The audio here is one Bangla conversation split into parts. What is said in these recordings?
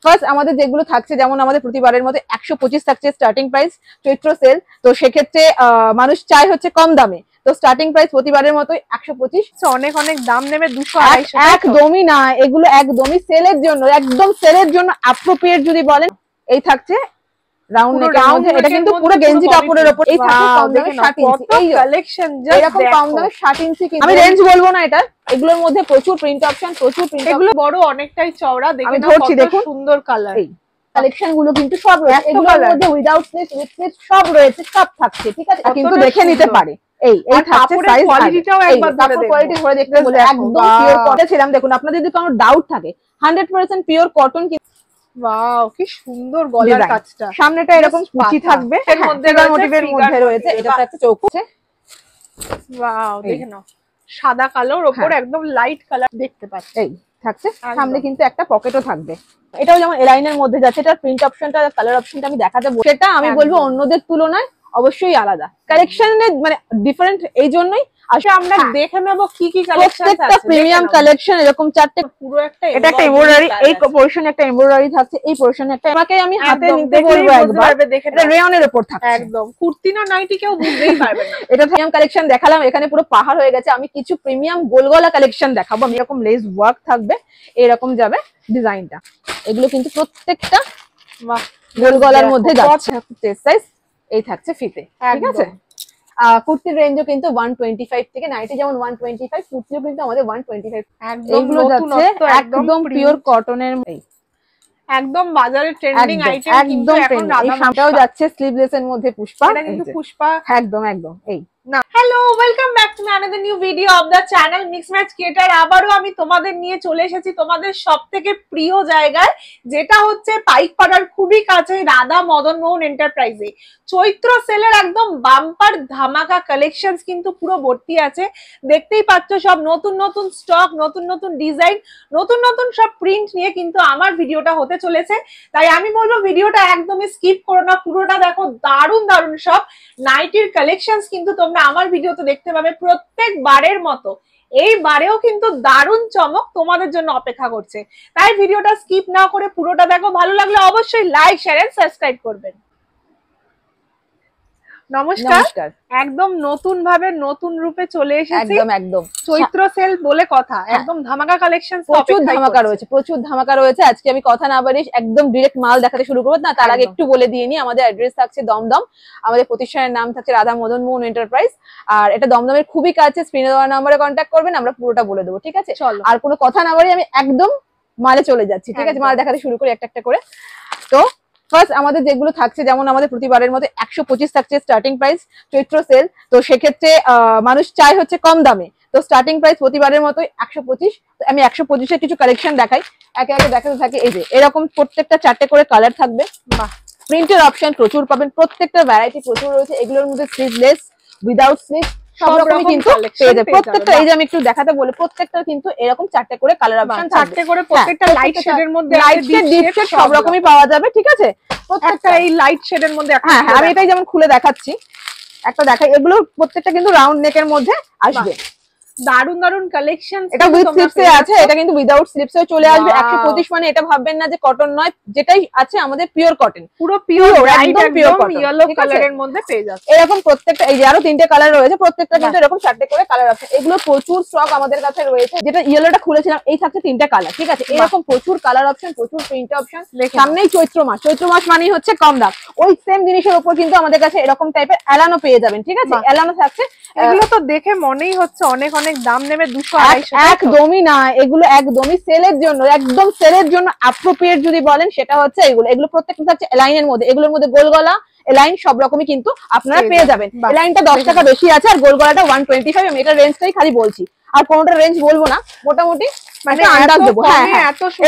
ফার্স্ট আমাদের যেগুলো থাকছে, যেমন আমাদের প্রতিবারের মতো 125 থাকছে স্টার্টিং প্রাইস, চৈত্র সেল। তো সেক্ষেত্রে মানুষ চায় হচ্ছে কম দামে, তো স্টার্টিং প্রাইস প্রতিবারের মতো 125। অনেক অনেক দাম নেবে 200-250। একদমই না, এগুলো একদমই সেলের জন্য, একদম সেলের জন্য অ্যাপ্রোপ্রিয়েট যদি বলেন। এই থাকছে রাউন্ড নেকের মধ্যে, এটা কিন্তু পুরো গেঞ্জি কাপড়ের উপর। এই থাকছে কম দামে 60 ইঞ্চি, এই কালেকশন এরকম কম দামে 60 ইঞ্চি। আমি রেঞ্জ বলবো না এটা, এগুলোর মধ্যে প্রচুর প্রিন্ট অপশন, প্রচুর প্রিন্ট। এগুলো বড় অনেকটাই চওড়া, দেখে নাও কত সুন্দর কালার। এই কালেকশন গুলো কিন্তু সব রয়েছে এগুলোর মধ্যে, উইদাউট স্লিভ, উইথ স্লিভ সব রয়েছে, সব থাকছে, ঠিক আছে? কিন্তু দেখে নিতে পারে। এই থাকছে সাইজ, কোয়ালিটিটাও একবার কোয়ালিটি ধরে দেখতে বলে একদম পিওর কটন ছিলাম। দেখুন, আপনাদের যদি কোনো ডাউট থাকে, 100% পিওর কটন। ওয়াও, কি সুন্দর গলার কাজটা। সামনেটা এরকম কুচি থাকবে, এর মধ্যে মোটিভের মধ্যে রয়েছে, এটা তো একটা চৌকো আছে। ওয়াও, দেখে নাও সাদা কালোর উপর একদম লাইট কালার দেখতে পাচ্ছি। এই থাকছে সামনে কিন্তু একটা পকেটও থাকবে। এটাও যেমন এলাইনের মধ্যে যাচ্ছে, এটার প্রিন্ট অপশনটা, কালার অপশনটা আমি দেখাতে বলবো, সেটা আমি বলবো অন্যদের তুলনায় অবশ্যই আলাদা। কালেকশনের মানে ডিফারেন্ট, এই জন্যই আসলে আমরা দেখে নেব কি কি কালেকশন আছে। প্রত্যেকটা প্রিমিয়াম কালেকশন এরকম চারটে, পুরো একটা এটা একটা এমব্রয়ডারি, এই পোরশনে একটা এমব্রয়ডারি থাকছে, এই পোরশনে একটা। আমাকে আমি হাতে নিতে বলবো একবার, এটা রেয়নের উপর থাকছে, একদম কুর্তি না নাইটি কেউ বুঝতেই পারবে না। এটা প্রিমিয়াম কালেকশন দেখালাম, এখানে পুরো পাহাড় হয়ে গেছে। আমি কিছু প্রিমিয়াম গোলগলা কালেকশন দেখাবো। আমি এরকম লেস ওয়ার্ক থাকবে, এরকম যাবে ডিজাইনটা। এগুলো কিন্তু প্রত্যেকটা গোলগলার মধ্যে যাচ্ছে। চেস্ট সাইজ এই থাকছে ফিতে, ঠিক আছে? কুর্তির রেঞ্জও কিন্তু 125 থেকে, নাইটি যেমন 125, কুর্তিও কিন্তু আমাদের 125। এগুলো যাচ্ছে একদম পিওর কটনের, একদম বাজারে ট্রেন্ডিং আইটেম। কিন্তু এখন এই সামটাও যাচ্ছে স্লিভলেস এর মধ্যে পুষ্পা, এটা কিন্তু পুষ্পা একদম একদম। এই না, hello, welcome back to another new video of the channel mix match creator. আবারও আমি তোমাদের নিয়ে চলে এসেছি তোমাদের সবথেকে প্রিয় জায়গায়, যেটা হচ্ছে পাইকপাড়ার খুবই কাছে রাধা মদন মোহন এন্টারপ্রাইজে। চৈত্র সেলের একদম বাম্পার ধামাকা কালেকশনস কিন্তু পুরো ভর্তি আছে। দেখতেই পাচ্ছ সব নতুন নতুন স্টক, নতুন নতুন ডিজাইন, নতুন নতুন সব প্রিন্ট নিয়ে কিন্তু আমার ভিডিওটা হতে চলেছে। তাই আমি বলবো ভিডিওটা একদমই স্কিপ করো না, পুরোটা দেখো। দারুণ দারুণ সব নাইটির কালেকশনস কিন্তু তোমরা আমার ভিডিওতে দেখতে পাবে প্রত্যেকবারের মতো। এই বারেও কিন্তু দারুণ চমক তোমাদের জন্য অপেক্ষা করছে। তাই ভিডিওটা স্কিপ না করে পুরোটা দেখো। ভালো লাগলে অবশ্যই লাইক, শেয়ার এন্ড সাবস্ক্রাইব করবেন। নমস্কার। একদম নতুন ভাবে নতুন রূপে চলে এসেছি, একদম একদম চৈত্র সেল বলে কথা। একদম ধামাকা কালেকশন, প্রচুর ধামাকা রয়েছে, প্রচুর ধামাকা রয়েছে। আজকে আমি কথা না বাড়িয়ে একদম ডিরেক্ট মাল দেখাতে শুরু করবো। না, তার আগে একটু বলে দিয়ে নি, আমাদের অ্যাড্রেস থাকছে দমদম, আমাদের প্রতিষ্ঠানের নাম থাকছে রাধা মদন মোহন এন্টারপ্রাইজ, আর এটা দমদমের খুবই কাছে। স্ক্রিনে দেওয়া নাম্বারে কন্ট্যাক্ট করবেন, আমরা পুরোটা বলে দেবো, ঠিক আছে? চলো, আর কোনো কথা না বাড়িয়ে আমি একদম মালে চলে যাচ্ছি, ঠিক আছে? মাল দেখাতে শুরু করি একটা একটা করে। তো ফার্স্ট আমাদের যেগুলো থাকছে, যেমন আমাদের প্রতিবারের মতো 125 থাকছে স্টার্টিং প্রাইস, চৈত্র সেল। তো সেক্ষেত্রে মানুষ চায় হচ্ছে কম দামে, তো স্টার্টিং প্রাইস প্রতিবারের মতো 125। তো আমি 125-এর কিছু কালেকশন দেখাই, একে একে দেখাতে থাকি। এই যে এরকম প্রত্যেকটা চারটে করে কালার থাকবে, প্রিন্টের অপশন প্রচুর পাবেন, প্রত্যেকটা ভ্যারাইটি প্রচুর রয়েছে। এগুলোর মধ্যে স্লিভলেস, উইদাউট স্লিভ সব রকমই কিন্তু পেয়ে যাবে প্রত্যেকটা। এই যে আমি একটু দেখাতে বলি, প্রত্যেকটা কিন্তু এরকম চারটে করে কালার অপশন, চারটে করে প্রত্যেকটা লাইট শেডের মধ্যে, লাইট শেড, ডিপ শেড সব রকমই পাওয়া যাবে, ঠিক আছে? প্রত্যেকটা এই লাইট শেডের মধ্যে। হ্যাঁ, আমি এটাই যেমন খুলে দেখাচ্ছি, একটা দেখাই। এগুলো প্রত্যেকটা কিন্তু রাউন্ড নেকের মধ্যে আসবে। দারুন দারুন কালেকশন। এটা উইথ স্লিভস এ আছে, এটা কিন্তু উইদাউট স্লিভস এ চলে আসবে। 125 মানে এটা ভাববেন না যে কটন নয়, যেটাই আছে আমাদের পিওর কটন, পুরো পিওর, একদম পিওর কটন, ইয়েলো কালারের মধ্যে পেয়ে যাচ্ছে। এরকম প্রত্যেকটা, এই যে আরো তিনটে কালার রয়েছে, প্রত্যেকটা কিন্তু এরকম চারটে করে কালার আছে। এগুলো প্রচুর স্টক আমাদের কাছে রয়েছে। যেটা ইয়েলোটা খুলেছিলাম, এই থাকছে তিনটা কালার, ঠিক আছে? এরকম প্রচুর কালার অপশন, প্রচুর প্রিন্ট অপশন। সামনেই চৈত্র মাস, চৈত্র মাস মানেই হচ্ছে কম দাম। ওই সেম জিনিসের উপর কিন্তু আমাদের কাছে এরকম টাইপের এলানো পেয়ে যাবেন, ঠিক আছে? এলানো থাকছে। এগুলো তো দেখে মনেই হচ্ছে অনেক অনেক দাম নেবে, 200-250। একদমই না, এগুলো একদমই সেলের জন্য, একদম সেলের জন্য অ্যাপ্রোপ্রিয়েট যদি বলেন সেটা হচ্ছে এগুলো। এগুলো প্রত্যেকটা থাকছে এলাইনের মধ্যে, এগুলোর মধ্যে গোল গলা, এলাইন সব রকমই কিন্তু আপনারা পেয়ে যাবেন। এলাইনটা 10 টাকা বেশি আছে, আর গোল গলাটা 125। আমি এটার রেঞ্জটাই খালি বলছি, আর কোনটার রেঞ্জ বলবো না, মোটামুটি মানে আন্দাজ দেবো। হ্যাঁ,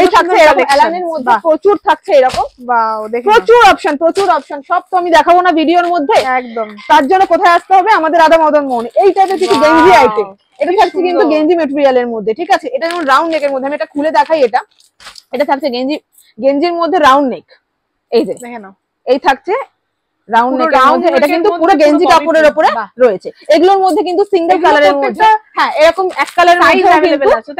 এই থাকছে এরকম এলাইনের মধ্যে, প্রচুর থাকছে এরকম। ওয়াও, দেখুন প্রচুর অপশন, প্রচুর অপশন। সব তো আমি দেখাবো না ভিডিওর মধ্যে, একদম। তার জন্য কোথায় আসতে হবে? আমাদের রাধা মদন মোহন। এই টাইপের কিছু গেঞ্জি আইটেম, এটা থাকছে কিন্তু গেঞ্জি ম্যাটেরিয়ালের মধ্যে, ঠিক আছে? এটা যেমন রাউন্ড নেকের মধ্যে, আমি এটা খুলে দেখাই। এটা থাকছে গেঞ্জির মধ্যে রাউন্ড নেক। এই যে দেখেন, এই থাকছে রাউন্ড নেকের মধ্যে, এটা কিন্তু পুরো গেঞ্জি কাপড়ের উপরে রয়েছে। এগুলোর মধ্যে কিন্তু সিঙ্গেল কালারের মধ্যে, হ্যাঁ এরকম এক কালারের মধ্যে,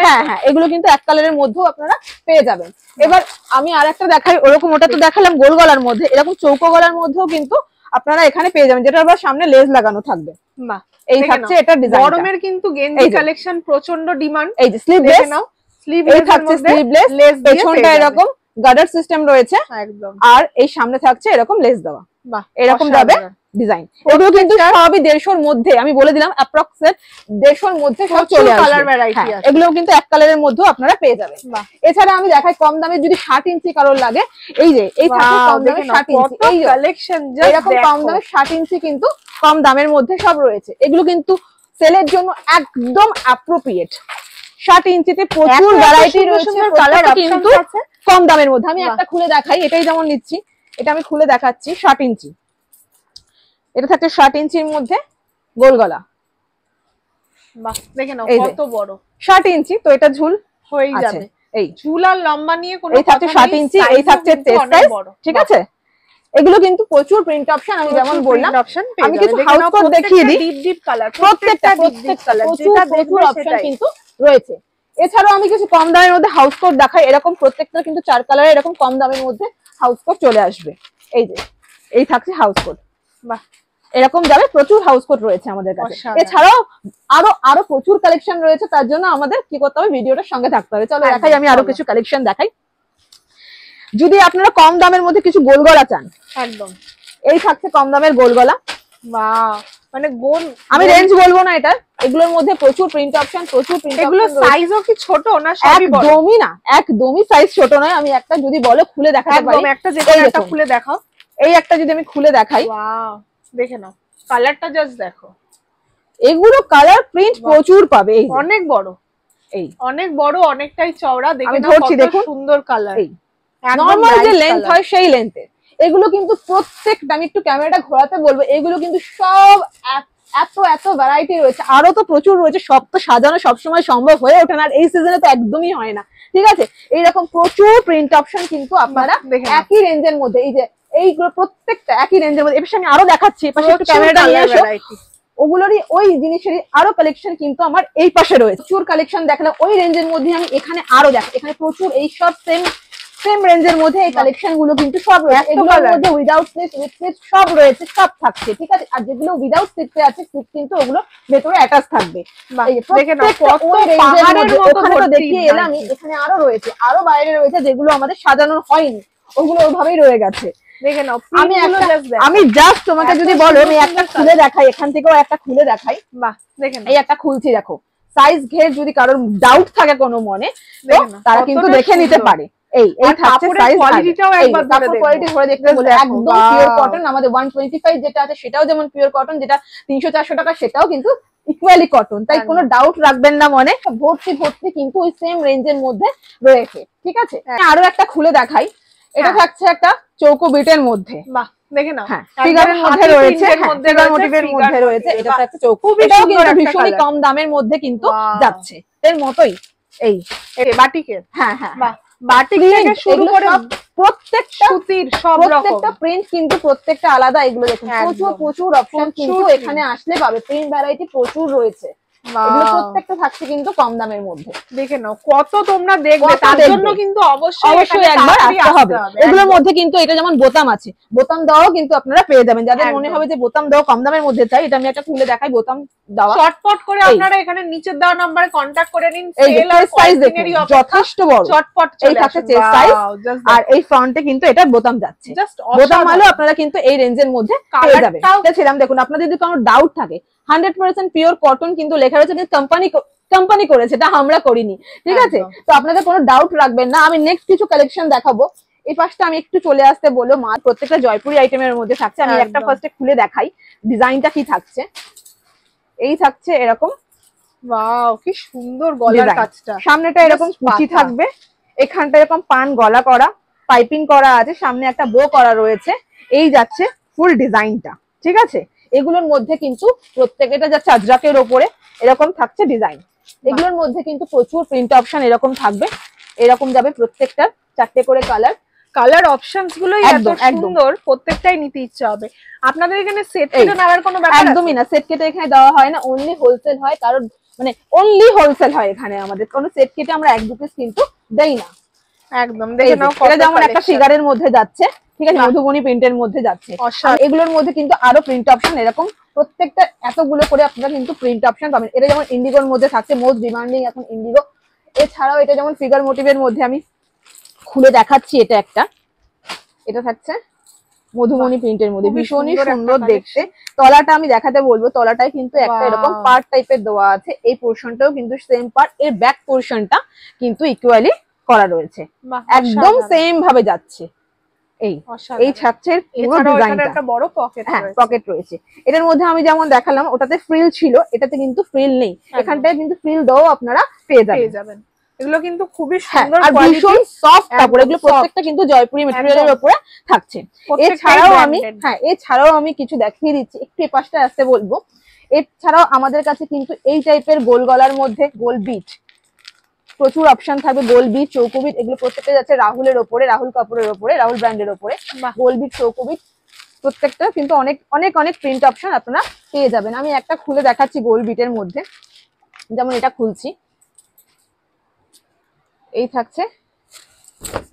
হ্যাঁ হ্যাঁ এগুলো কিন্তু এক কালারের মধ্যেও আপনারা পেয়ে যাবেন। এবার আমি আরেকটা দেখাই, ওরকম ওটা তো দেখালাম গোল গলার মধ্যে, এরকম চৌকো গলার মধ্যেও কিন্তু আপনারা এখানে পেয়ে যাবেন, যেটা আবার সামনে লেস লাগানো থাকবে। বাহ, এই থাকছে এটা ডিজাইন। গরমের কিন্তু গেঞ্জি কালেকশন প্রচন্ড ডিমান্ড। এই যে স্লিভলেস নাও, স্লিভলেস থাকছে, স্লিভলেস, পেছনটা এরকম গার্ডার সিস্টেম রয়েছে একদম, আর এই সামনে থাকছে এরকম লেস দেওয়া। বাহ, এরকম যাবে ডিজাইন। এগুলো কিন্তু সবই 150 এর মধ্যে, আমি বলে দিলাম অ্যাপ্রক্সিমেট 150 এর মধ্যে সব চলে আসবে। কালার ভ্যারাইটি আছে, এগুলো কিন্তু এক কালারের মধ্যেও আপনারা পেয়ে যাবেন। এছাড়া আমি দেখাই কম দামে যদি 60 ইঞ্চি কারোর লাগে, এই যে এই থাকে কম দামে 60 ইঞ্চি, এই কালেকশন এরকম কম দামে 60 ইঞ্চি কিন্তু কম দামের মধ্যে সব রয়েছে। এগুলো কিন্তু সেলের জন্য একদম অ্যাপ্রোপ্রিয়েট। 60 ইঞ্চিতে প্রচুর ভ্যারাইটি রয়েছে, কালার কিন্তু কম দামের মধ্যে। আমি একটা খুলে দেখাই, এটাই যেমন নিচ্ছি, এটা আমি খুলে দেখাচ্ছি। 60 ইঞ্চি, এটা থাকছে 60 ইঞ্চির মধ্যে গোল গলা। বাহ, দেখে নাও কত বড় 60 ইঞ্চি, তো এটা ঝুল হয়ে যাবে। এই ঝুল আর লম্বা নিয়ে কোনো কথা নেই। এই থাকছে 60 ইঞ্চি, এই থাকছে চেস্ট সাইজ, ঠিক আছে। এগুলো কিন্তু প্রচুর প্রিন্ট অপশন, আমি যেমন বললাম আমি কিছু হাউস কোট দেখিয়ে দিই। ডিপ ডিপ কালার, প্রত্যেকটা কালার, যেটা প্রচুর অপশন কিন্তু রয়েছে। এছাড়াও আমি কিছু কম দামের মধ্যে হাউস কোট দেখাই, এরকম প্রত্যেকটা কিন্তু 4 কালারের এরকম কম দামের মধ্যে হাউস কোট চলে আসবে। এই যে এই থাকছে হাউস কোট, বাহ এরকম যাবে, প্রচুর হাউস কোট রয়েছে আমাদের কাছে। এছাড়াও আরো প্রচুর কালেকশন রয়েছে, তার জন্য আমাদের কি করতে হবে, ভিডিওটার সঙ্গে থাকতে হবে। চলো দেখাই, আমি আরো কিছু কালেকশন দেখাই। যদি আপনারা কম দামের মধ্যে কিছু গোল গলা চান, একদম এই থাকছে কম দামের গোল গলা। বাহ, মানে গোল, আমি রেঞ্জ বলবো না এটা, এগুলোর মধ্যে প্রচুর প্রিন্ট অপশন, প্রচুর প্রিন্ট অপশন। এগুলো সাইজও কি ছোট না? সবই বড়? একদমই না, একদমই সাইজ ছোট নয়। আমি একটা যদি বলো খুলে দেখাতে পারি, একটা যেটা একটা খুলে দেখাও। এই একটা যদি আমি খুলে দেখাই, ওয়াও দেখে নাও, কালারটা জাস্ট দেখো। এগুলো কালার প্রিন্ট প্রচুর পাবে। এই অনেক বড়, এই অনেক বড়, অনেকটাই চওড়া, দেখে নাও কত সুন্দর কালার। এই নরমাল যে লেন্থ হয় সেই লেন্থে এগুলো কিন্তু প্রত্যেকটা, আমি একটু ক্যামেরাটা ঘোরাতে বলবো, এগুলো কিন্তু সব এত এত ভ্যারাইটি রয়েছে, আরো তো প্রচুর রয়েছে। সব তো সাজানো সবসময় সম্ভব হয়ে ওঠে না, আর এই সিজনে তো একদমই হয় না, ঠিক আছে। এইরকম প্রচুর প্রিন্ট অপশন কিন্তু আপনারা একই রেঞ্জের মধ্যে, এই যে এইগুলো প্রত্যেকটা একই রেঞ্জের মধ্যে। এবার আমি আরো দেখাচ্ছি, এপাশে একটু ক্যামেরাটা নিয়ে আসো, ওগুলোরই ওই জিনিসেরই আরো কালেকশন কিন্তু আমার এই পাশে রয়েছে। প্রচুর কালেকশন দেখালাম ওই রেঞ্জের মধ্যে, আমি এখানে আরো দেখাই, এখানে প্রচুর এই সব সেম রেঞ্জের মধ্যে এই কালেকশন গুলো কিন্তু সব রয়েছে। এগুলোর মধ্যে উইদাউট স্লিপ, উইথ স্লিপ সব রয়েছে, সব থাকছে, ঠিক আছে। আর যেগুলো উইদাউট স্লিপে আছে, স্লিপ কিন্তু ওগুলো ভেতরে অ্যাটাচ থাকবে। দেখিয়ে এলাম, এখানে আরো রয়েছে, আরো বাইরে রয়েছে যেগুলো আমাদের সাজানো হয়নি, ওগুলো ওইভাবেই রয়ে গেছে। দেখে নাও, আমি জাস্ট তোমাকে যদি বলো, আমি একটা খুলে দেখাই, এখান থেকেও একটা খুলে দেখাই। বাহ, দেখেন এই একটা খুলছি, দেখো সাইজ ঘের যদি কারোর ডাউট থাকে কোনো মনে, তারা কিন্তু দেখে নিতে পারে। এই থাকছে সাইজ, কোয়ালিটিটাও একবার কোয়ালিটি ধরে দেখতে বলে, একদম পিওর কটন। আমাদের 125 যেটা আছে সেটাও যেমন পিওর কটন, যেটা 300-400 টাকা সেটাও কিন্তু ইকুয়ালি কটন, তাই কোনো ডাউট রাখবেন না মনে। ভর্তি ভর্তি কিন্তু ওই সেম রেঞ্জের মধ্যে রয়েছে, ঠিক আছে। আরো একটা খুলে দেখাই, এটা থাকছে একটা চৌকো বিটের মধ্যে। বাহ, দেখে নাও, ফিগারের মধ্যে রয়েছে, ফিগার মোটিভের মধ্যে রয়েছে। এটা থাকছে চৌকো, এটাও কিন্তু ভীষণই কম দামের মধ্যে কিন্তু যাচ্ছে, এর মতোই। এই বাটিকের, হ্যাঁ হ্যাঁ বাহ, বাটিক থেকে শুরু করে প্রত্যেকটা সুতির সব রকম, প্রত্যেকটা প্রিন্ট কিন্তু প্রত্যেকটা আলাদা। এগুলো দেখুন প্রচুর অপশন কিন্তু এখানে আসলে পাবে, প্রিন্ট ভ্যারাইটি প্রচুর রয়েছে। এগুলো প্রত্যেকটা থাকছে কিন্তু কম দামের মধ্যে। দেখে নাও কত তোমরা দেখবে, তার জন্য কিন্তু অবশ্যই একবার আসতে হবে। এগুলোর মধ্যে কিন্তু এটা যেমন বোতাম আছে, বোতাম দেওয়াও কিন্তু আপনারা পেয়ে যাবেন। যাদের মনে হবে যে বোতাম দেওয়া কম দামের মধ্যে চাই, এটা আমি একটা খুলে দেখাই, বোতাম দেওয়া চটপট করে আপনারা এখানে নিচের দেওয়া নম্বরে কন্টাক্ট করে নিন। সেল আর সাইজ দেখুন যথেষ্ট বড়, চটপট এই থাকছে চেস্ট সাইজ, আর এই ফ্রন্টে কিন্তু এটা বোতাম যাচ্ছে। বোতাম আলো আপনারা কিন্তু এই রেঞ্জের মধ্যে পেয়ে যাবেন। ছিলাম দেখুন, আপনাদের যদি কোনো ডাউট থাকে, 100% পিওর কটন কিন্তু লেখা রয়েছে, কোম্পানি করেছে, এটা আমরা করিনি, ঠিক আছে। তো আপনাদের কোনো ডাউট রাখবেন না। আমি নেক্সট কিছু কালেকশন দেখাবো। এই পাশটা আমি একটু চলে আসতে বলো, মা প্রত্যেকটা জয়পুরি আইটেমের মধ্যে থাকছে। আমি একটা ফার্স্টে খুলে দেখাই ডিজাইনটা কি থাকছে। এই থাকছে এরকম, ওয়াও কি সুন্দর গলার কাজটা, সামনেটা এরকম কুচি থাকবে, এখানটা এরকম পান গলা করা, পাইপিং করা আছে, সামনে একটা বো করা রয়েছে। এই যাচ্ছে ফুল ডিজাইনটা, ঠিক আছে। এগুলোর মধ্যে কিন্তু প্রত্যেকটা যাচ্ছে আজরাকের ওপরে এরকম থাকছে ডিজাইন। এগুলোর মধ্যে কিন্তু প্রচুর প্রিন্ট অপশন এরকম থাকবে, এরকম যাবে প্রত্যেকটার 4টে করে কালার। কালার অপশনস গুলোই এত একদম, একদম। সুন্দর, প্রত্যেকটাই নিতে ইচ্ছা হবে। আপনাদের এখানে সেট কেটে নেওয়ার কোনো ব্যাপার আছে? একদমই না, সেট কেটে এখানে দেওয়া হয় না, অনলি হোলসেল হয়। কারণ মানে অনলি হোলসেল হয় এখানে, আমাদের কোনো সেট কেটে আমরা 1-2 পিস কিন্তু দেই না। একদম দেখে নাও, এটা যেমন একটা ফিগারের মধ্যে যাচ্ছে, ঠিক আছে, মধুবনী প্রিন্টের মধ্যে যাচ্ছে। এগুলোর মধ্যে কিন্তু আরো প্রিন্ট অপশন এরকম প্রত্যেকটা এতগুলো করে আপনারা কিন্তু প্রিন্ট অপশন পাবেন। এটা যেমন ইন্ডিগোর মধ্যে থাকছে, মোস্ট ডিমান্ডিং এখন ইন্ডিগো। এছাড়াও এটা যেমন ফিগার মোটিভের মধ্যে আমি খুলে দেখাচ্ছি, এটা একটা, এটা থাকছে মধুবনী প্রিন্টের মধ্যে, ভীষণই সুন্দর দেখতে। তলাটা আমি দেখাতে বলবো, তলাটায় কিন্তু একটা এরকম পার্ট টাইপের দেওয়া আছে, এই পোর্শনটাও কিন্তু সেম পার্ট, এর ব্যাক পোর্শনটা কিন্তু ইকুয়ালি করা রয়েছে, একদম সেম ভাবে যাচ্ছে। এই ছাচ্ছের পুরো ডিজাইনটা একটা বড় পকেট, হ্যাঁ পকেট রয়েছে। এটার মধ্যে আমি যেমন দেখালাম ওটাতে ফ্রিল ছিল, এটাতে কিন্তু ফ্রিল নেই, এখানটায় কিন্তু ফ্রিল দাও আপনারা পেয়ে যাবেন। এগুলো কিন্তু খুবই সুন্দর আর ভীষণ সফট কাপড়, এগুলো প্রত্যেকটা কিন্তু জয়পুরি ম্যাটেরিয়ালের উপরে থাকছে। এছাড়াও আমি কিছু দেখিয়ে দিচ্ছি, একটু এই পাশটা আসতে বলবো। এছাড়াও আমাদের কাছে কিন্তু এই টাইপের গোল গলার মধ্যে গোল বিট প্রচুর অপশন থাকবে, গোল বিট, চৌকো বিট, এগুলো প্রত্যেকটা যাচ্ছে রাহুলের ওপরে, রাহুল কাপুরের ওপরে, রাহুল ব্র্যান্ডের ওপরে। গোল বিট, চৌকো বিট প্রত্যেকটা কিন্তু অনেক অনেক অনেক প্রিন্ট অপশন আপনারা পেয়ে যাবেন। আমি একটা খুলে দেখাচ্ছি গোল বিটের মধ্যে, যেমন এটা খুলছি, এই থাকছে,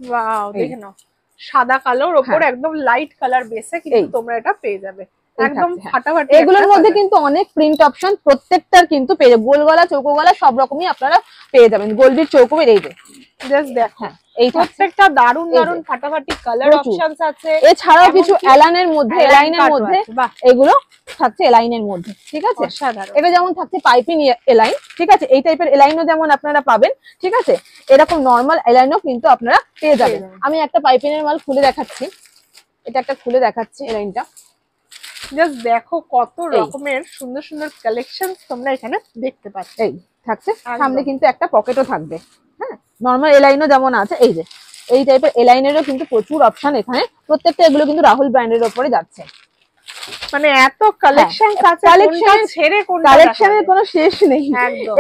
ওয়াও দেখে নাও, সাদা কালোর উপর একদম লাইট কালার বেসে কিন্তু তোমরা এটা পেয়ে যাবে, একদম ফাটাফাটি। এগুলোর মধ্যে কিন্তু অনেক প্রিন্ট অপশন প্রত্যেকটার কিন্তু পেয়ে যাবে, গোল গলা, চৌকো গলা সব রকমই আপনারা পেয়ে যাবেন। গোল বিট, চৌকো বিট, এই যে জাস্ট দেখো, এই প্রত্যেকটা দারুন দারুন ফাটাফাটি কালার অপশনস আছে। এছাড়াও কিছু এলাইনের মধ্যে এগুলো থাকছে, এলাইনের মধ্যে, ঠিক আছে। এটা যেমন থাকছে পাইপিং এলাইন, ঠিক আছে, এই টাইপের এলাইনও যেমন আপনারা পাবেন, ঠিক আছে, এরকম নরমাল এলাইনও কিন্তু আপনারা পেয়ে যাবেন। আমি একটা পাইপিংয়ের মাল খুলে দেখাচ্ছি, এটা একটা খুলে দেখাচ্ছি এলাইনটা, জাস্ট দেখো কত রকমের সুন্দর সুন্দর কালেকশন তোমরা এখানে দেখতে পাচ্ছ। এই থাকছে, সামনে কিন্তু একটা পকেটও থাকবে, হ্যাঁ, নরমাল এলাইনও যেমন আছে, এই যে এই টাইপের এলাইনেরও কিন্তু প্রচুর অপশন এখানে, প্রত্যেকটা এগুলো কিন্তু রাহুল ব্র্যান্ডের উপরে যাচ্ছে। মানে এত কালেকশন আছে, কালেকশন ছেড়ে কালেকশনের কোনো শেষ নেই।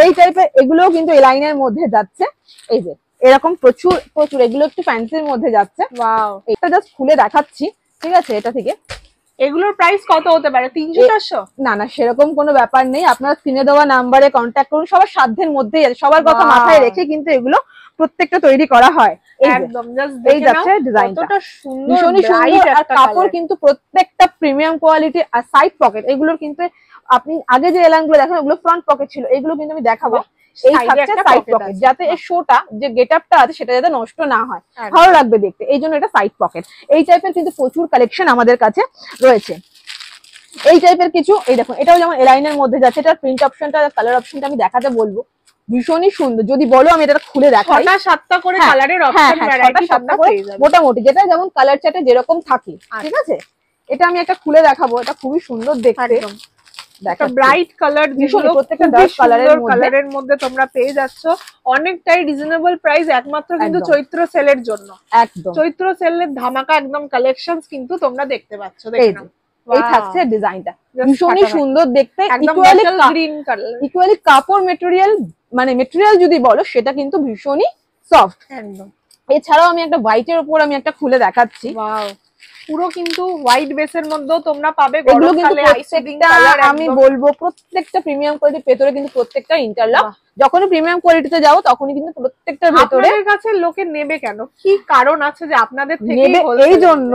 এই টাইপের এগুলোও কিন্তু এলাইনের মধ্যে যাচ্ছে, এই যে এরকম প্রচুর প্রচুর, এগুলো একটু ফ্যান্সির মধ্যে যাচ্ছে। ওয়াও, এটা জাস্ট খুলে দেখাচ্ছি, ঠিক আছে। এটা থেকে এগুলোর প্রাইস কত হতে পারে? 300-400? না না, সেরকম কোনো ব্যাপার নেই, আপনারা স্ক্রিনে দেওয়া নাম্বারে কন্ট্যাক্ট করুন, সবার সাধ্যের মধ্যেই আছে, সবার কথা মাথায় রেখে কিন্তু এগুলো প্রত্যেকটা তৈরি করা হয়। একদম জাস্ট দেখে নাও কতটা সুন্দর, ভীষণই সুন্দর। আর কাপড় কিন্তু প্রত্যেকটা প্রিমিয়াম কোয়ালিটি। আর সাইড পকেট, এগুলো কিন্তু আপনি আগে যে এলাইনগুলো দেখেন ওগুলো ফ্রন্ট পকেট ছিল, এগুলো কিন্তু আমি দেখাবো এই থাকছে সাইড পকেট, যাতে এই শোটা যে গেটআপটা আছে সেটা যাতে নষ্ট না হয়, ভালো লাগবে দেখতে, এই জন্য এটা সাইড পকেট। এই টাইপের কিন্তু প্রচুর কালেকশন আমাদের কাছে রয়েছে। এই টাইপের কিছু, এই দেখুন, এটাও যেমন এলাইনের মধ্যে যাচ্ছে, এটার প্রিন্ট অপশনটা, কালার অপশনটা আমি দেখাতে বলবো, ভীষণই সুন্দর। যদি বলো আমি এটা খুলে দেখাই, 6টা করে কালারের অপশন, ভ্যারাইটি তোমরা পেয়ে যাবে মোটামুটি, যেটা যেমন কালার চার্টে যেরকম থাকে, ঠিক আছে। এটা আমি একটা খুলে দেখাবো, এটা খুবই সুন্দর দেখতে, একটা ব্রাইট কালার, যেগুলো প্রত্যেকটা ডার্ক কালারের মধ্যে তোমরা পেয়ে যাচ্ছ, অনেকটাই রিজনেবল প্রাইস, একমাত্র কিন্তু চৈত্র সেলের জন্য। একদম চৈত্র সেলের ধামাকা একদম কালেকশনস কিন্তু তোমরা দেখতে পাচ্ছ। দেখো এই থাকছে ডিজাইনটা, ভীষণই সুন্দর দেখতে, ইকুয়ালি গ্রিন কালার, ইকুয়ালি কাপড় ম্যাটেরিয়াল, মানে ম্যাটেরিয়াল যদি বলো সেটা কিন্তু ভীষণই সফট একদম। এছাড়াও আমি একটা হোয়াইটের উপর আমি একটা খুলে দেখাচ্ছি, ওয়াও, পুরো কিন্তু হোয়াইট বেসের মধ্যেও তোমরা পাবে। এগুলো কিন্তু প্রত্যেকটা আমি বলবো প্রত্যেকটা প্রিমিয়াম কোয়ালিটির ভেতরে কিন্তু প্রত্যেকটা ইন্টারলক, যখনই প্রিমিয়াম কোয়ালিটিতে যাও তখনই কিন্তু প্রত্যেকটার ভেতরে। আপনাদের কাছে লোকে নেবে কেন, কি কারণ আছে যে আপনাদের থেকে নেবে? এই জন্য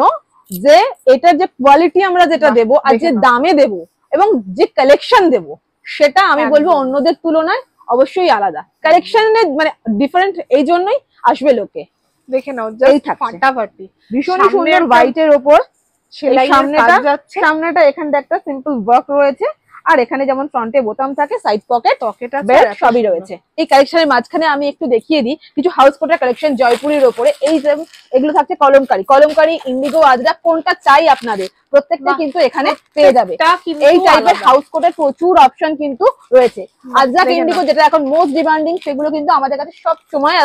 যে এটার যে কোয়ালিটি আমরা যেটা দেব আর যে দামে দেব এবং যে কালেকশন দেব সেটা আমি বলবো অন্যদের তুলনায় অবশ্যই আলাদা। কালেকশনের মানে ডিফারেন্ট, এই জন্যই আসবে লোকে। দেখে নাও জাস্ট ফাটাফাটি, ভীষণই সুন্দর হোয়াইটের উপর সামনেটা এখানটা একটা সিম্পল ওয়ার্ক রয়েছে, আর এখানে যেমন ফ্রন্টে বোতাম থাকে, সাইড পকেট বেল্ট সবই রয়েছে। এই কালেকশনের মাঝখানে আমি একটু দেখিয়ে দিই কিছু হাউস কোটের কালেকশন জয়পুরের ওপরে। এই যে এগুলো থাকছে কলমকারি, কলমকারি, ইন্ডিগো, আজরা, কোনটা চাই আপনাদের প্রত্যেকটা কিন্তু এখানে পেয়ে যাবে। এই টাইপের হাউস কোটের প্রচুর অপশন কিন্তু রয়েছে। আজরা, ইন্ডিগো যেটা এখন মোস্ট ডিমান্ডিং, সেগুলো কিন্তু আমাদের কাছে সব সময়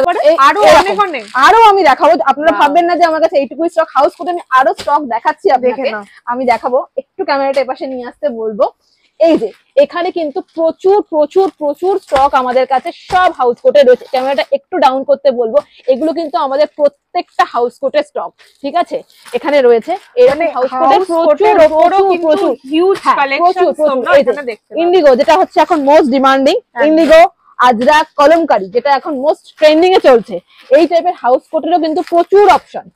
আরো আমি দেখাবো। আপনারা ভাববেন না যে আমার কাছে এইটুকুই স্টক, হাউস কোটে আমি আরো স্টক দেখাচ্ছি আপনাদেরকে। আমি দেখাবো, একটু ক্যামেরাটা এপাশে নিয়ে আসতে বলবো। এই যে এখানে কিন্তু প্রচুর প্রচুর প্রচুর স্টক আমাদের কাছে সব হাউস কোটে রয়েছে। ক্যামেরাটা একটু ডাউন করতে বলবো, এগুলো কিন্তু আমাদের প্রত্যেকটা হাউস কোটের স্টক, ঠিক আছে? এখানে রয়েছে এরকম হাউস কোটের প্রচুর প্রচুর প্রচুর হিউজ কালেকশন তোমরা এখানে দেখতে পাবে। ইন্ডিগো যেটা হচ্ছে এখন most demanding, Indigo, Ajrak, Kalamkari যেটা এখন মোস্ট ট্রেন্ডিং এ চলছে, এই টাইপের হাউস কোটেরও কিন্তু প্রচুর অপশন।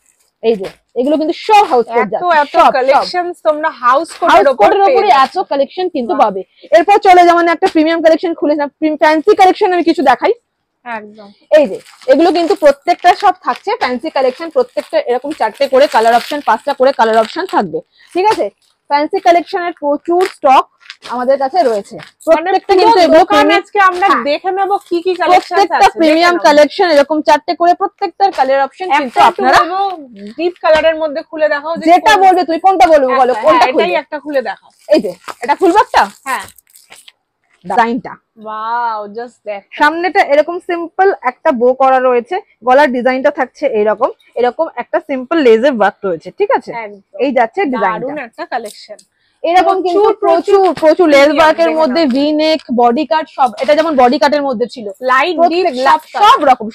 এই যে এগুলো কিন্তু সব হাউস কোট এত এত কালেকশনস তোমরা হাউস কোটের উপরে এত কালেকশন কিন্তু পাবে। এরপর চলে যেমন একটা প্রিমিয়াম কালেকশন খুলেছিলাম, ফ্যান্সি কালেকশন আমি কিছু দেখাই। একদম এই যে এগুলো কিন্তু প্রত্যেকটা সব থাকছে ফ্যান্সি কালেকশন, প্রত্যেকটা এরকম 4টে করে কালার অপশন, 5টা করে কালার অপশন থাকবে, ঠিক আছে? ফ্যান্সি কালেকশনের প্রচুর স্টক আমাদের কাছে রয়েছে। প্রত্যেকটা কিন্তু এগুলো আজকে আমরা দেখে নেব কি কি কালেকশন আছে। প্রত্যেকটা প্রিমিয়াম কালেকশন এরকম 4টে করে, প্রত্যেকটার কালার অপশন কিন্তু আপনারা ডিপ কালারের মধ্যে খুলে দেখাও, যেটা বলবে। তুই কোনটা বলবো বলো, কোনটা খুলবে? এটাই একটা খুলে দেখাও। এই যে এটা খুলবো একটা। হ্যাঁ, ডিজাইনটা ওয়াও, জাস্ট দেখ। সামনেটা এরকম সিম্পল একটা বো করা রয়েছে, গলার ডিজাইনটা থাকছে এরকম, এরকম একটা সিম্পল লেজের ওয়ার্ক রয়েছে, ঠিক আছে? এই যাচ্ছে ডিজাইনটা, দারুণ একটা কালেকশন। এরকম কিন্তু প্রচুর প্রচুর লেস ওয়ার্কের মধ্যে ভি নেক, বডি কাট সব। এটা যেমন বডি কাটের মধ্যে ছিল, লাইট ডিপ সব রকম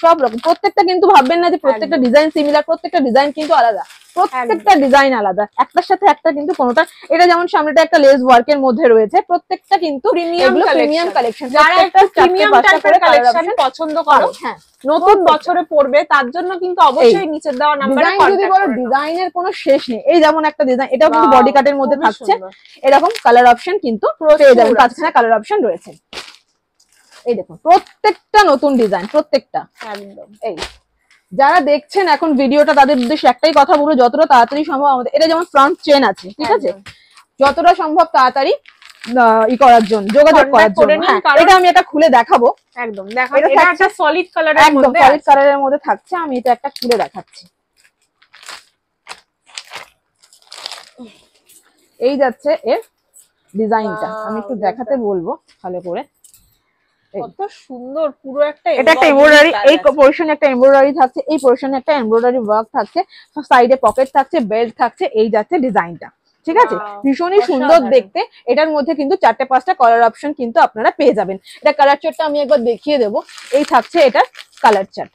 প্রত্যেকটা কিন্তু ভাববেন না যে প্রত্যেকটা ডিজাইন সিমিলার, প্রত্যেকটা ডিজাইন কিন্তু আলাদা, প্রত্যেকটা ডিজাইন আলাদা, একটার সাথে একটা কিন্তু কোনোটা। এটা যেমন সামনেটা একটা লেস ওয়ার্কের মধ্যে রয়েছে, প্রত্যেকটা কিন্তু প্রিমিয়াম কালেকশন। যারা একটা প্রিমিয়াম টাইপের কালেকশন পছন্দ করো, হ্যাঁ, নতুন বছরে পড়বে, তার জন্য কিন্তু অবশ্যই নিচে দেওয়া নাম্বারে কন্টাক্ট করো। যদি বলো ডিজাইনের কোনো শেষ নেই। এই যেমন একটা ডিজাইন, এটাও কিন্তু বডি কাটের মধ্যে থাকছে, এরকম কালার অপশন কিন্তু পেয়ে যাবেন, 5খানা কালার অপশন রয়েছে। এই দেখুন প্রত্যেকটা নতুন ডিজাইন, প্রত্যেকটা একদম। এই যারা দেখছেন এখন ভিডিওটা, তাদের উদ্দেশ্যে একটাই কথা বলবো, যতটা তাড়াতাড়ি সম্ভব আমাদের, এটা যেমন ফ্রন্ট চেন আছে, ঠিক আছে, যতটা সম্ভব তাড়াতাড়ি করার জন্য, যোগাযোগ করার জন্য। এটা আমি এটা খুলে দেখাবো, একদম দেখাবো। এটা একটা সলিড কালারের মধ্যে, সলিড কালারের মধ্যে থাকছে। আমি এটা একটা খুলে দেখাচ্ছি। এই যাচ্ছে এর ডিজাইনটা, আমি একটু দেখাতে বলবো ভালো করে। কত সুন্দর, পুরো একটা এটা একটা এমব্রয়ডারি, এই পোরশনে একটা এমব্রয়ডারি থাকছে, এই পোরশনে একটা এমব্রয়ডারি ওয়ার্ক থাকছে, সাইডে পকেট থাকছে, বেল্ট থাকছে। এই যাচ্ছে ডিজাইনটা, ঠিক আছে? ভীষণই সুন্দর দেখতে। এটার মধ্যে কিন্তু 4টে-5টা কালার অপশন কিন্তু আপনারা পেয়ে যাবেন। এটা কালার চার্টটা আমি একবার দেখিয়ে দেবো। এই থাকছে এটা কালার চার্ট,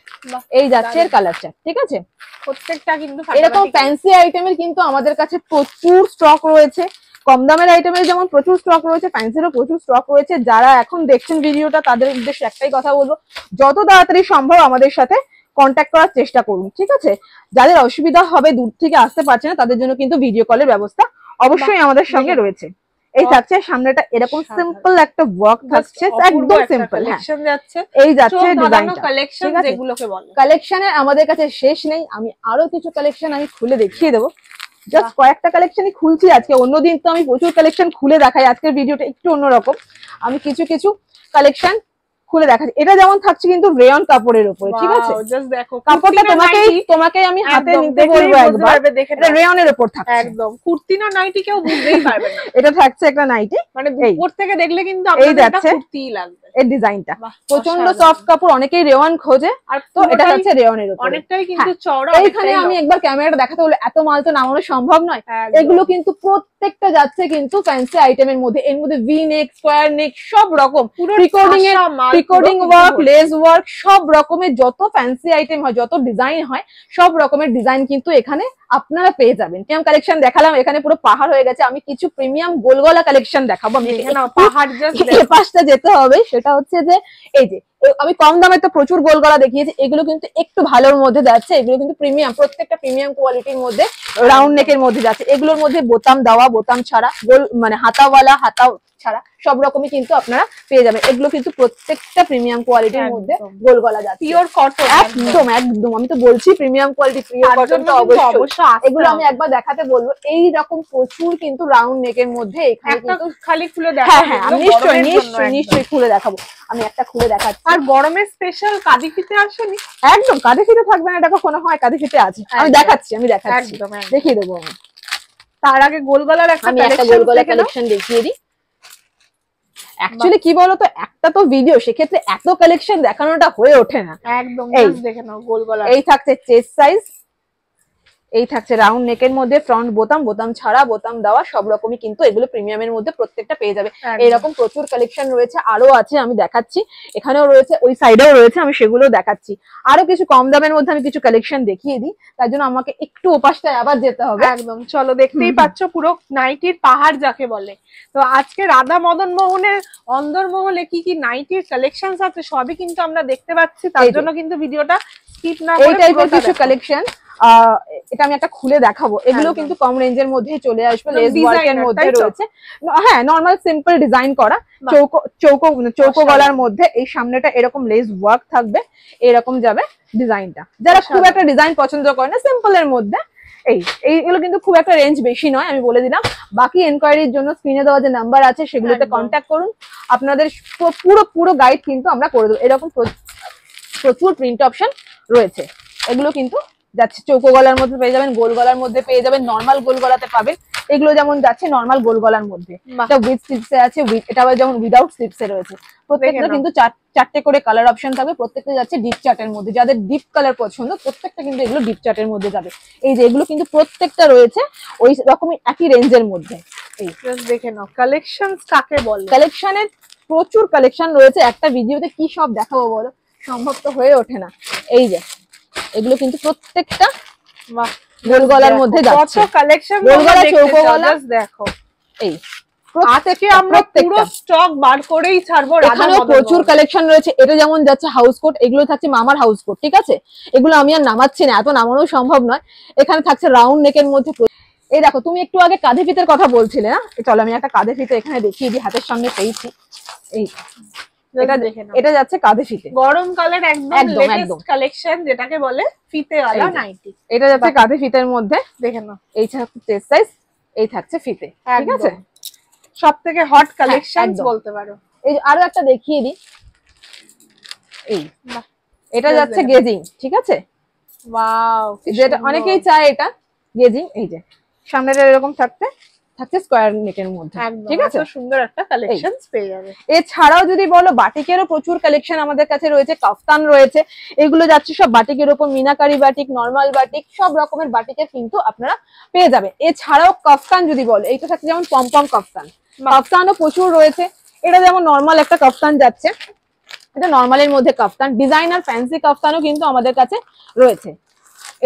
এই যাচ্ছে এর কালার চার্ট, ঠিক আছে? প্রত্যেকটা কিন্তু এরকম ফ্যান্সি আইটেমের কিন্তু আমাদের কাছে প্রচুর স্টক রয়েছে। কম দামের আইটেমের যেমন প্রচুর স্টক রয়েছে, ফ্যান্সিরও প্রচুর স্টক রয়েছে। যারা এখন দেখছেন ভিডিওটা, তাদের উদ্দেশ্যে একটাই কথা বলবো, যত তাড়াতাড়ি সম্ভব আমাদের সাথে কন্ট্যাক্ট করার চেষ্টা করুন, ঠিক আছে? যাদের অসুবিধা হবে, দূর থেকে আসতে পারছে না, তাদের জন্য কিন্তু ভিডিও কলের ব্যবস্থা অবশ্যই আমাদের সঙ্গে রয়েছে। এই থাকছে সামনেটা এরকম সিম্পল একটা ওয়ার্ক থাকছে, একদম সিম্পল। এই যাচ্ছে ডিজাইনটা, ঠিক আছে? কালেকশনের আমাদের কাছে শেষ নেই। আমি আরো কিছু কালেকশন আমি খুলে দেখিয়ে দেবো। জাস্ট কয়েকটা কালেকশনই খুলছি আজকে, অন্যদিন তো আমি প্রচুর কালেকশন খুলে দেখাই। আজকের ভিডিওটা একটু অন্যরকম, আমি কিছু কিছু কালেকশন খুলে দেখাচ্ছি। এটা যেমন থাকছে কিন্তু রেয়ন কাপড়ের উপরে, ঠিক আছে? জাস্ট দেখো কাপড়টা তোমাকে আমি হাতে নিতে বলবো একবার। এটা রেয়নের উপর থাকছে, একদম কুর্তি না নাইটি কেউ বুঝতেই পারবে না। এটা থাকছে একটা নাইটি, মানে উপর থেকে দেখলে কিন্তু আপনাদের এটা কুর্তিই লাগবে। এই ডিজাইনটা প্রচন্ড সফট কাপড়, অনেকেই রেওয়ান খোঁজে, আর তো এটা হচ্ছে রেওয়ানের উপর, অনেকটাই কিন্তু চওড়া। এইখানে আমি একবার ক্যামেরাটা দেখাতে বলে, এত মাল তো নামানো সম্ভব নয়। এগুলো কিন্তু প্রত্যেকটা যাচ্ছে কিন্তু ফ্যান্সি আইটেমের মধ্যে। এর মধ্যে ভি নেক, স্কোয়ার নেক, সব রকম রিকর্ডিং ওয়ার্ক, লেস ওয়ার্ক, সব রকমের যত ফ্যান্সি আইটেম হয়, যত ডিজাইন হয়, সব রকমের ডিজাইন কিন্তু এখানে আপনারা পেয়ে যাবেন। প্রিমিয়াম কালেকশন দেখালাম, এখানে পুরো পাহাড় হয়ে গেছে। আমি কিছু প্রিমিয়াম গোলগলা কালেকশন দেখাবো। আমি পাহাড় পাশটা যেতে হবে, সেটা হচ্ছে যে এই যে আমি কম দামে তো প্রচুর গোলগলা দেখিয়েছি, এগুলো কিন্তু একটু ভালোর মধ্যে যাচ্ছে। এগুলো কিন্তু প্রিমিয়াম, প্রত্যেকটা প্রিমিয়াম কোয়ালিটির মধ্যে, রাউন্ড নেকের মধ্যে যাচ্ছে। এগুলোর মধ্যে বোতাম দেওয়া, বোতাম ছাড়া, গোল মানে হাতাওয়ালা, হাতা ছাড়া সব রকমই কিন্তু আপনারা পেয়ে যাবেন। এগুলো কিন্তু প্রত্যেকটা প্রিমিয়াম কোয়ালিটির মধ্যে গোল গলা যাচ্ছে, পিওর কটন, একদম একদম। আমি তো বলছি প্রিমিয়াম কোয়ালিটি, পিওর কটন তো অবশ্যই। এগুলো আমি একবার দেখাতে বলবো। এই রকম প্রচুর কিন্তু রাউন্ড নেকের মধ্যে এখানে কিন্তু খালি খুলে দেখাবো। হ্যাঁ হ্যাঁ, আমি নিশ্চয়ই খুলে দেখাবো। আমি একটা খুলে দেখাচ্ছি। আর গরমের স্পেশাল কাঁদি ফিতে আসেনি? একদম কাঁদি ফিতে থাকবে না, এটা কখনো হয়? কাঁদি ফিতে আছে, আমি দেখাচ্ছি, দেখিয়ে দেবো আমি। তার আগে গোলগলার একটা গোলগলা কালেকশন দেখিয়ে দিই। অ্যাকচুয়ালি কি বলতো, একটা তো ভিডিও, সেক্ষেত্রে এত কালেকশন দেখানোটা হয়ে ওঠে না। একদম দেখে নাও গোলগলা। এই থাকছে চেস্ট সাইজ, এই থাকছে রাউন্ড নেকের মধ্যে, ফ্রন্ট বোতাম, বোতাম ছাড়া, বোতাম দেওয়া, সব রকমই কিন্তু এগুলো প্রিমিয়ামের মধ্যে প্রত্যেকটা পেয়ে যাবে। এরকম প্রচুর কালেকশন রয়েছে, আরো আছে আমি দেখাচ্ছি, এখানেও রয়েছে, ওই সাইডেও রয়েছে, আমি সেগুলো দেখাচ্ছি। আরো কিছু কম দামের মধ্যে আমি কিছু কালেকশন দেখিয়ে দিই, তার জন্য আমাকে একটু ওপাশটায় আবার যেতে হবে। একদম, চলো দেখতেই পাচ্ছ পুরো নাইটির পাহাড় যাকে বলে। তো আজকে রাধা মদন মোহনের অন্দরমহলে কি কি নাইটির কালেকশন আছে সবই কিন্তু আমরা দেখতে পাচ্ছি, তার জন্য কিন্তু ভিডিওটা স্কিপ না করে এই টাইপের কিছু কালেকশন এটা আমি একটা খুলে দেখাবো। এগুলো কিন্তু কম রেঞ্জের মধ্যে চলে আসবে, লেস ওয়ার্কের মধ্যে রয়েছে, হ্যাঁ নরমাল সিম্পল ডিজাইন করা, চৌকো গলার মধ্যে, এই সামনেটা এরকম লেস ওয়ার্ক থাকবে, এরকম যাবে ডিজাইনটা। যারা খুব একটা ডিজাইন পছন্দ করে না, সিম্পল এর মধ্যে এইগুলো কিন্তু খুব একটা রেঞ্জ বেশি নয়, আমি বলে দিলাম। বাকি এনকোয়ারির জন্য স্ক্রিনে দেওয়া যে নাম্বার আছে সেগুলোতে কন্ট্যাক্ট করুন, আপনাদের পুরো গাইড কিন্তু আমরা করে দেবো। এরকম প্রচুর প্রিন্ট অপশন রয়েছে, এগুলো কিন্তু যাচ্ছে চৌকো গলার মধ্যে পেয়ে যাবেন, গোল গলার মধ্যে পেয়ে যাবেন, নর্মাল গোল গলাতে পাবেন। এগুলো যেমন যাচ্ছে নর্মাল গোল গলার মধ্যে, এটা উইথ স্লিপসে আছে, এটা আবার যেমন উইদাউট স্লিপসে রয়েছে। প্রত্যেকটা কিন্তু চারটে করে কালার অপশন থাকবে, প্রত্যেকটা যাচ্ছে ডিপ চার্টের মধ্যে। যাদের ডিপ কালার পছন্দ প্রত্যেকটা কিন্তু এগুলো ডিপ চার্টের মধ্যে যাবে। এই যে এগুলো কিন্তু প্রত্যেকটা রয়েছে ওই রকমই একই রেঞ্জের মধ্যে। এই দেখে নাও কালেকশন কাকে বলে, কালেকশনের প্রচুর কালেকশন রয়েছে, একটা ভিডিওতে কি সব দেখাবো বলো, সম্ভব তো হয়ে ওঠে না। এই যে এগুলো কিন্তু প্রত্যেকটা গোল গলার মধ্যে যাচ্ছে, গোল গলা, চৌকো গলা, দেখো এই আজকে আমরা পুরো স্টক বার করেই ছাড়বো। এখানেও প্রচুর কালেকশন রয়েছে। এটা যেমন যাচ্ছে হাউস কোট, এগুলো থাকছে মামার হাউস কোট, ঠিক আছে, এগুলো আমি আর নামাচ্ছি না, এত নামানো সম্ভব নয়। এখানে থাকছে রাউন্ড নেকের মধ্যে। এই দেখো, তুমি একটু আগে কাঁধে ফিতের কথা বলছিলে না, চলো আমি একটা কাঁধে ফিতে এখানে দেখিয়ে দিই, হাতের সামনে পেয়েছি। এই এটা যাচ্ছে কাঁধে ফিতে, গরমকালের একদম লেটেস্ট কালেকশন যেটাকে বলে ফিতেওয়ালা নাইটি। এটা যাচ্ছে কাঁধে ফিতের মধ্যে, দেখে নাও। এই থাকছে চেস্ট সাইজ, এই থাকছে ফিতে, ঠিক আছে, সবথেকে হট কালেকশন বলতে পারো। এই আরো একটা দেখিয়ে দিই, এই এটা যাচ্ছে গেজিং, ঠিক আছে, ওয়াও, যেটা অনেকেই চায় এটা গেজিং। এই যে সামনেটা এরকম থাকছে স্কোয়ার নেকের মধ্যে, ঠিক আছে, সুন্দর একটা কালেকশন পেয়ে যাবে। এছাড়াও যদি বলো বাটিকেরও প্রচুর কালেকশন আমাদের কাছে রয়েছে, কাফতান রয়েছে, এগুলো যাচ্ছে সব বাটিকের উপর, মিনাকারি বাটিক, নর্মাল বাটিক, সব রকমের বাটিকের কিন্তু আপনারা পেয়ে যাবেন। এছাড়াও কাফতান যদি বলো, এইটা থাকছে যেমন পমপম কাফতান, কাফতানও প্রচুর রয়েছে। এটা যেমন নর্মাল একটা কাফতান যাচ্ছে, এটা নর্মালের মধ্যে কাফতান, ডিজাইনার ফ্যান্সি কাফতানও কিন্তু আমাদের কাছে রয়েছে।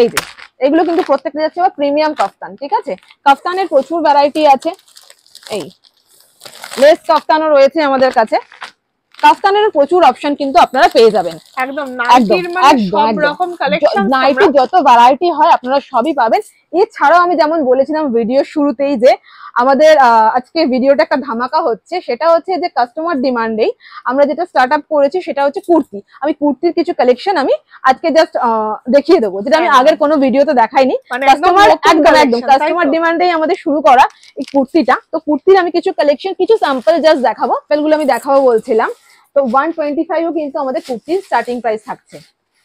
এই যে এগুলো কিন্তু প্রত্যেকটা যাচ্ছে প্রিমিয়াম কাফতান, ঠিক আছে, কাফতানের প্রচুর ভ্যারাইটি আছে। এই লেস কাফতানও রয়েছে আমাদের কাছে, কাফতানের প্রচুর অপশন কিন্তু আপনারা পেয়ে যাবেন। একদম নাইটির মানে সব রকম কালেকশন, নাইটির যত ভ্যারাইটি হয় আপনারা সবই পাবেন। এছাড়াও আমি যেমন বলেছিলাম ভিডিও শুরুতেই যে আমাদের আজকে ভিডিওটা একটা ধামাকা হচ্ছে, সেটা হচ্ছে যে কাস্টমার ডিমান্ডেই আমরা যেটা স্টার্ট আপ করেছি, সেটা হচ্ছে কুর্তি। আমি কুর্তির কিছু কালেকশন আমি আজকে জাস্ট দেখিয়ে দেবো, যেটা আমি আগের কোনো ভিডিওতে দেখাইনি। কাস্টমার একদম কাস্টমার ডিমান্ডেই আমাদের শুরু করা এই কুর্তিটা। তো কুর্তির আমি কিছু কালেকশন, কিছু স্যাম্পল জাস্ট দেখাবো, স্যাম্পলগুলো আমি দেখাবো বলছিলাম। তো 125 কিন্তু আমাদের কুর্তির স্টার্টিং প্রাইস থাকছে।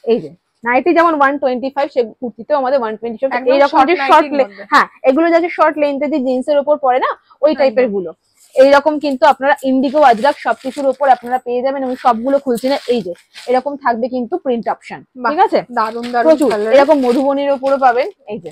এই যে নাইটি যেমন 125, সে কুর্তিতেও আমাদের 125 এইরকম শর্ট, হ্যাঁ এগুলো যাচ্ছে শর্ট লেন্থে যে জিন্সের উপর পরে না, ওই টাইপের গুলো। এইরকম কিন্তু আপনারা ইন্ডিগো, আজরাক সবকিছুর উপর আপনারা পেয়ে যাবেন। আমি সবগুলো খুলছি না, এই যে এরকম থাকবে কিন্তু প্রিন্ট অপশন, ঠিক আছে, দারুন প্রচুর। এরকম মধুবনির উপরও পাবেন, এই যে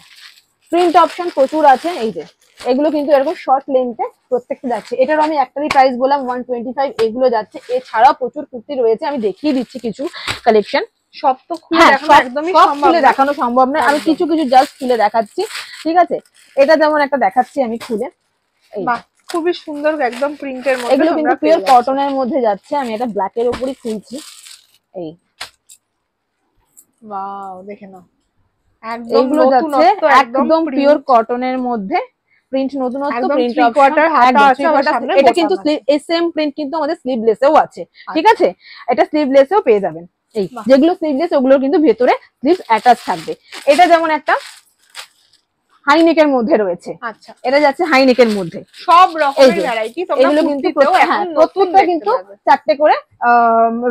প্রিন্ট অপশন প্রচুর আছে। এই যে এগুলো কিন্তু এরকম শর্ট লেন্থে প্রত্যেকটা যাচ্ছে, এটারও আমি একটারই প্রাইস বললাম 125, এগুলো যাচ্ছে। এছাড়াও প্রচুর কুর্তি রয়েছে, আমি দেখিয়ে দিচ্ছি কিছু কালেকশন। সব তো খুলে দেখানো একদমই খুলে দেখানো সম্ভব নয়, আমি কিছু কিছু জাস্ট খুলে দেখাচ্ছি, ঠিক আছে। এটা যেমন একটা দেখাচ্ছি আমি খুলে, খুবই সুন্দর একদম প্রিন্টের মধ্যে, এগুলো কিন্তু পিওর কটনের মধ্যে যাচ্ছে। আমি এটা ব্ল্যাক এর উপরই খুলছি, এই ওয়াও দেখে নাও, এগুলো যাচ্ছে একদম পিওর কটনের মধ্যে, প্রিন্ট নতুনত্ব, প্রিন্ট এটা কিন্তু সেম প্রিন্ট কিন্তু আমাদের স্লিভলেসেও আছে, ঠিক আছে, এটা স্লিভলেসেও পেয়ে যাবেন। এই যেগুলো স্লিভলেস ওগুলো কিন্তু ভেতরে স্লিভস অ্যাটাচ থাকবে। এটা যেমন একটা হাই নেকের মধ্যে রয়েছে, আচ্ছা, এটা যাচ্ছে হাই নেকের মধ্যে, সব রকমের ভ্যারাইটি এগুলো কিন্তু প্রত্যেকটা কিন্তু চারটে করে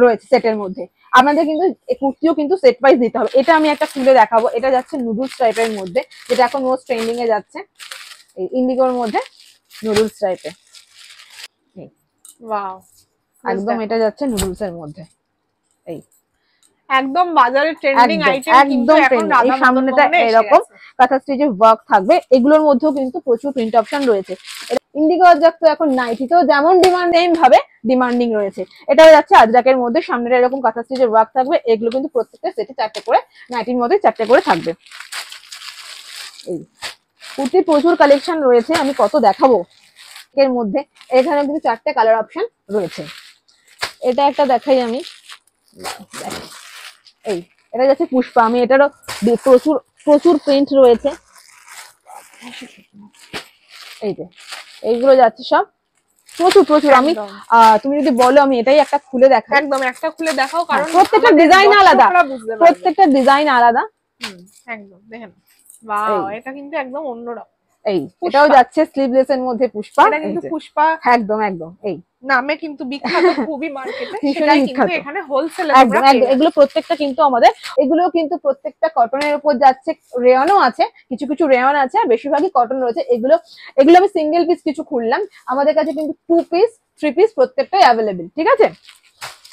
রয়েছে সেটের মধ্যে। আপনাদের কিন্তু কুর্তিও কিন্তু সেট ওয়াইজ দিতে হবে। এটা আমি একটা খুলে দেখাবো, এটা যাচ্ছে নুডলস টাইপের মধ্যে, যেটা এখন মোস্ট ট্রেন্ডিং এ যাচ্ছে, এই ইন্ডিগোর মধ্যে নুডলস টাইপের। ওয়াও, একদম এটা যাচ্ছে নুডলস এর মধ্যে। এই একদম বাজারে ট্রেন্ডিং আইটেম, কিন্তু এখন এই সামনেটা এরকম কাঁথা স্টিচের ওয়ার্ক থাকবে। এগুলোর মধ্যেও কিন্তু প্রচুর প্রিন্ট অপশন রয়েছে। ইন্ডিগো আজরাক তো এখন নাইটিতেও যেমন ডিমান্ড সেম ভাবে ডিমান্ডিং রয়েছে। এটাও যাচ্ছে আজরাকের মধ্যে, সামনেটা এরকম কাঁথা স্টিচের ওয়ার্ক থাকবে। এগুলো কিন্তু প্রত্যেকটা সেটে 4টে করে, নাইটির মধ্যে 4টে করে থাকবে। এই কুর্তির প্রচুর কালেকশন রয়েছে, আমি কত দেখাবো এর মধ্যে। এখানে কিন্তু 4টে কালার অপশন রয়েছে। এটা একটা দেখাই আমি, এই এটা যাচ্ছে পুষ্পা। আমি এটারও প্রচুর প্রচুর প্রিন্ট রয়েছে। এই যে এইগুলো যাচ্ছে সব প্রচুর প্রচুর। আমি তুমি যদি বলো আমি এটাই একটা খুলে দেখাই। একদম একটা খুলে দেখাও, কারণ প্রত্যেকটা ডিজাইন আলাদা, প্রত্যেকটা ডিজাইন আলাদা। একদম দেখেন, ওয়াও, এটা কিন্তু একদম অন্যরকম। এই এটাও যাচ্ছে স্লিভলেস এর মধ্যে পুষ্পা। এটা কিন্তু পুষ্পা একদম একদম এই নামে কিন্তু বিখ্যাত খুবই মার্কেটে, সেটাই কিন্তু এখানে হোলসেলে একদম একদম। এগুলো প্রত্যেকটা কিন্তু আমাদের, এগুলো কিন্তু প্রত্যেকটা কটনের উপর যাচ্ছে। রেয়নও আছে, কিছু কিছু রেয়ন আছে, আর বেশিরভাগই কটন রয়েছে। এগুলো আমি সিঙ্গেল পিস কিছু খুললাম। আমাদের কাছে কিন্তু 2 পিস 3 পিস প্রত্যেকটাই অ্যাভেলেবেল, ঠিক আছে।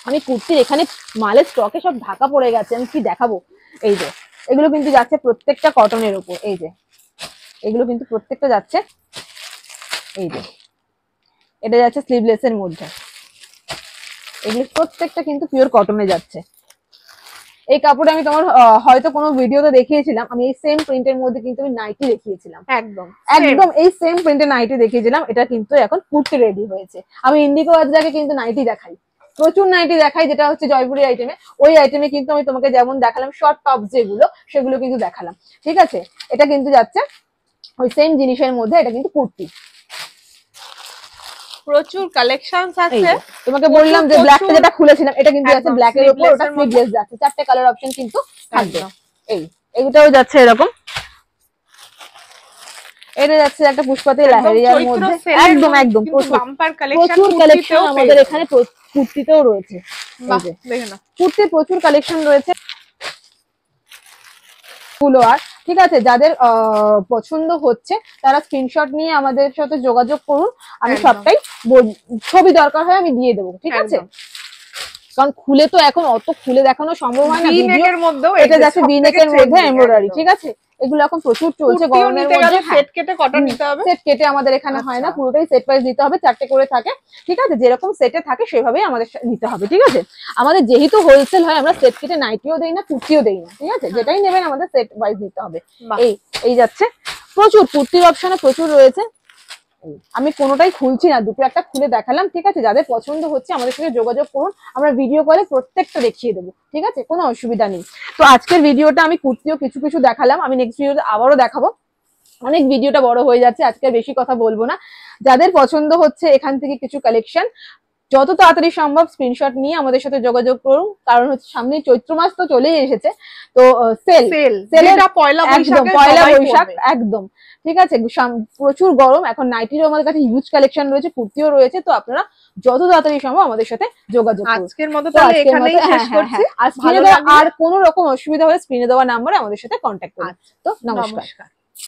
আমি কুর্তির এখানে মালের স্টকে সব ঢাকা পড়ে গেছে, আমি কি দেখাবো। এই যে এগুলো কিন্তু যাচ্ছে প্রত্যেকটা কটনের উপর। এই যে এগুলো কিন্তু প্রত্যেকটা যাচ্ছে, এই যে এটা যাচ্ছে স্লিভলেস এর মধ্যে। এগুলো প্রত্যেকটা কিন্তু পিওর কটনে যাচ্ছে। এই কাপড়ে আমি তোমার হয়তো কোনো ভিডিওতে দেখিয়েছিলাম, আমি এই সেম প্রিন্টের মধ্যে কিন্তু আমি নাইটি দেখিয়েছিলাম। একদম একদম এই সেম প্রিন্টের নাইটি দেখিয়েছিলাম। এটা কিন্তু এখন কুর্তি রেডি হয়েছে। আমি ইন্ডিগো আজরাকে কিন্তু নাইটি দেখাই, প্রচুর নাইটি দেখাই, যেটা হচ্ছে জয়পুরি আইটেমে। ওই আইটেমে কিন্তু আমি তোমাকে যেমন দেখালাম শর্ট টপ যেগুলো, সেগুলো কিন্তু দেখালাম, ঠিক আছে। এটা কিন্তু যাচ্ছে ওই সেম জিনিসের মধ্যে। এটা কিন্তু কুর্তি, প্রচুর কালেকশনস আছে। তোমাকে বললাম যে ব্ল্যাকটা যেটা খুলেছিলাম, এটা কিন্তু আছে ব্ল্যাক এর উপর, ওটা স্লিভলেস যাচ্ছে। 4টে কালার অপশন কিন্তু থাকবে। এইটাও যাচ্ছে এরকম। এটা যাচ্ছে একটা পুষ্পাতে লাহেরিয়ার মধ্যে। একদম একদম প্রচুর কালেকশন আমাদের এখানে কুর্তিতেও রয়েছে। কুর্তির প্রচুর কালেকশন রয়েছে। আর ঠিক আছে, যাদের পছন্দ হচ্ছে তারা স্ক্রিনশট নিয়ে আমাদের সাথে যোগাযোগ করুন। আমি সবটাই ছবি দরকার হয় আমি দিয়ে দেবো, ঠিক আছে। কারণ খুলে তো এখন অত খুলে দেখানো সম্ভব হয় না। ভিডিওর মধ্যে এটা যাচ্ছে ভি-নেকের মধ্যে এমব্রয়ডারি, ঠিক আছে। এগুলো এখন প্রচুর চলছে গরমের মধ্যে। সেট কেটে কটন নিতে হবে, সেট কেটে আমাদের এখানে হয় না, পুরোটাই সেট ওয়াইজ দিতে হবে। 4টে করে থাকে, ঠিক আছে। যেরকম সেটে থাকে সেভাবেই আমাদের নিতে হবে, ঠিক আছে। আমাদের যেহেতু হোলসেল হয়, আমরা সেট কেটে নাইটিও দেই না, কুর্তিও দেই না, ঠিক আছে। যেটাই নেবেন আমাদের সেট ওয়াইজ দিতে হবে। এই যাচ্ছে প্রচুর কুর্তির অপশনে প্রচুর রয়েছে। আমি কোনোটাই খুলছি না, দুটো একটা খুলে দেখালাম, ঠিক আছে। যাদের পছন্দ হচ্ছে আমাদের সাথে যোগাযোগ করুন, আমরা ভিডিও কলে প্রত্যেকটা দেখিয়ে দেবো, ঠিক আছে, কোনো অসুবিধা নেই। তো আজকের ভিডিওটা আমি কুর্তিও কিছু কিছু দেখালাম, আমি নেক্সট ভিডিওতে আবারও দেখাবো। অনেক ভিডিওটা বড় হয়ে যাচ্ছে, আজকে বেশি কথা বলবো না। যাদের পছন্দ হচ্ছে এখান থেকে কিছু কালেকশন যত তাড়াতাড়ি সম্ভব স্ক্রিনশট নিয়ে আমাদের সাথে যোগাযোগ করুন। কারণ হচ্ছে সামনে চৈত্র মাস তো চলেই এসেছে, তো সেলের পয়লা বৈশাখ একদম, ঠিক আছে। প্রচুর গরম এখন, নাইটিরও আমাদের কাছে হিউজ কালেকশন রয়েছে, কুর্তিও রয়েছে। তো আপনারা যত তাড়াতাড়ি সম্ভব আমাদের সাথে যোগাযোগ করুন। আজকের মতো তাহলে এখানেই শেষ করছি। আর কোনো রকম অসুবিধা হলে স্ক্রিনে দেওয়া নাম্বারে আমাদের সাথে কন্ট্যাক্ট করুন। তো নমস্কার।